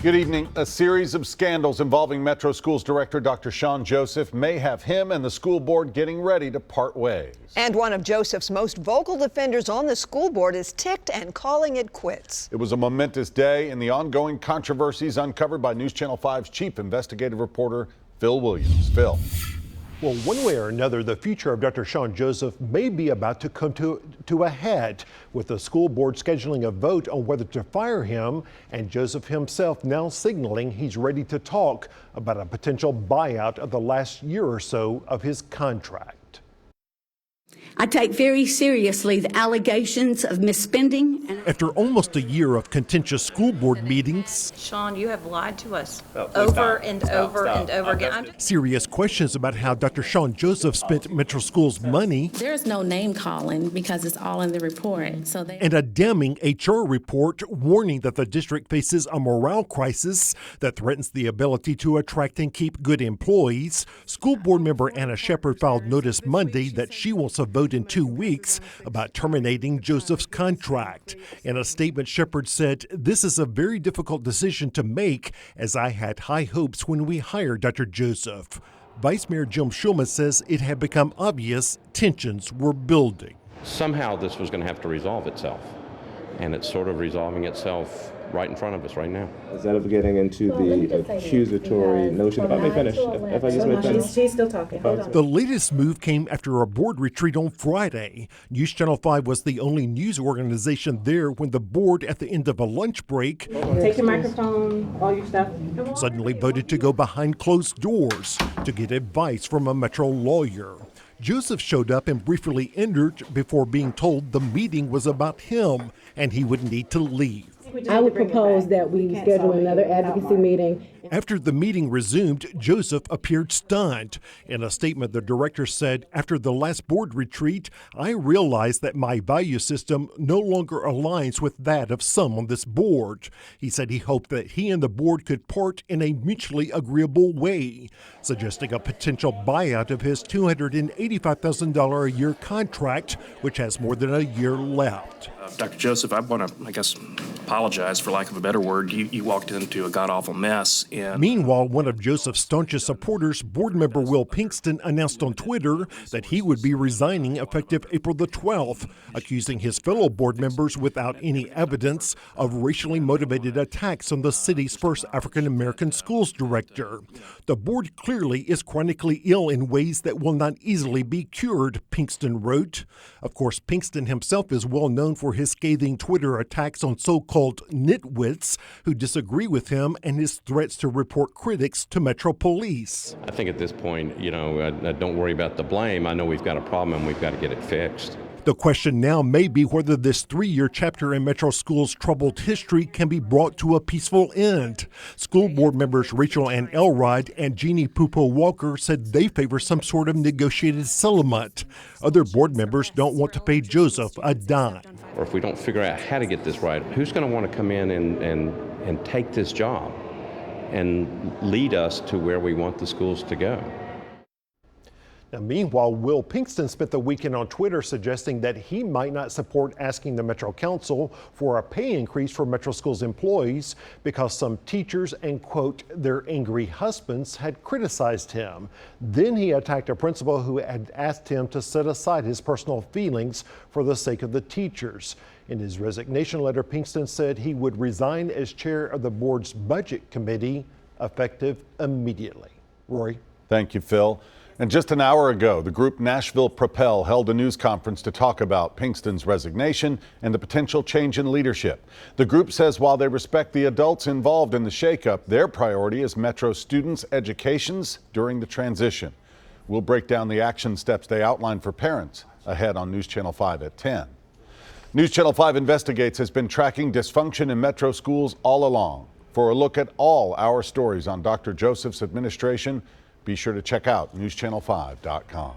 Good evening. A series of scandals involving Metro Schools Director Dr. Shawn Joseph may have him and the school board getting ready to part ways. And one of Joseph's most vocal defenders on the school board is ticked and calling it quits. It was a momentous day in the ongoing controversies uncovered by NewsChannel 5's chief investigative reporter, Phil Williams. Phil. Well, one way or another, the future of Dr. Shawn Joseph may be about to come to a head, with the school board scheduling a vote on whether to fire him, and Joseph himself now signaling he's ready to talk about a potential buyout of the last year or so of his contract. I take very seriously the allegations of misspending. After almost a year of contentious school board meetings, Shawn, you have lied to us over and over again. Serious questions about how Dr. Shawn Joseph spent Metro Schools' money. There's no name calling because it's all in the report. And a damning HR report warning that the district faces a morale crisis that threatens the ability to attract and keep good employees. School board member Anna Shepard filed notice Monday that she wants a vote in 2 weeks about terminating Joseph's contract. In a statement, Shepard said, "This is a very difficult decision to make, as I had high hopes when we hired Dr. Joseph." Vice Mayor Jim Schulman says it had become obvious tensions were building. Somehow this was going to have to resolve itself, and it's sort of resolving itself right in front of us right now. Instead of getting into the accusatory notion, let me finish. If I just may finish. She's still talking. Hold on. The latest move came after a board retreat on Friday. NewsChannel 5 was the only news organization there when the board, at the end of a lunch break, Take your microphone, all your stuff. suddenly voted to go behind closed doors to get advice from a Metro lawyer. Joseph showed up and briefly entered before being told the meeting was about him and he would need to leave. I would propose that we schedule another advocacy meeting. After the meeting resumed, Joseph appeared stunned. In a statement, the director said, "After the last board retreat, I realized that my value system no longer aligns with that of some on this board." He said he hoped that he and the board could part in a mutually agreeable way, suggesting a potential buyout of his $285,000 a year contract, which has more than a year left. Dr. Joseph, I want to, apologize for lack of a better word. You walked into a god-awful mess. Meanwhile, one of Joseph's staunchest supporters, board member Will Pinkston, announced on Twitter that he would be resigning effective April the 12th, accusing his fellow board members, without any evidence, of racially motivated attacks on the city's first African-American schools director. The board clearly is chronically ill in ways that will not easily be cured, Pinkston wrote. Of course, Pinkston himself is well known for his scathing Twitter attacks on so-called nitwits who disagree with him and his threats to report critics to Metro Police. I think at this point, don't worry about the blame. I know we've got a problem and we've got to get it fixed. The question now may be whether this 3-year chapter in Metro Schools' troubled history can be brought to a peaceful end. School board members Rachel Ann Elrod and Jeannie Pupo Walker said they favor some sort of negotiated settlement. Other board members don't want to pay Joseph a dime. Or if we don't figure out how to get this right, who's going to want to come in and take this job and lead us to where we want the schools to go? Now, meanwhile, Will Pinkston spent the weekend on Twitter suggesting that he might not support asking the Metro Council for a pay increase for Metro Schools employees because some teachers and, quote, their angry husbands had criticized him. Then he attacked a principal who had asked him to set aside his personal feelings for the sake of the teachers. In his resignation letter, Pinkston said he would resign as chair of the board's budget committee, effective immediately. Rory. Thank you, Phil. And just an hour ago, the group Nashville Propel held a news conference to talk about Pinkston's resignation and the potential change in leadership. The group says while they respect the adults involved in the shakeup, their priority is Metro students' educations during the transition. We'll break down the action steps they outlined for parents ahead on NewsChannel 5 at 10. NewsChannel 5 Investigates has been tracking dysfunction in Metro schools all along. For a look at all our stories on Dr. Joseph's administration, be sure to check out newschannel5.com.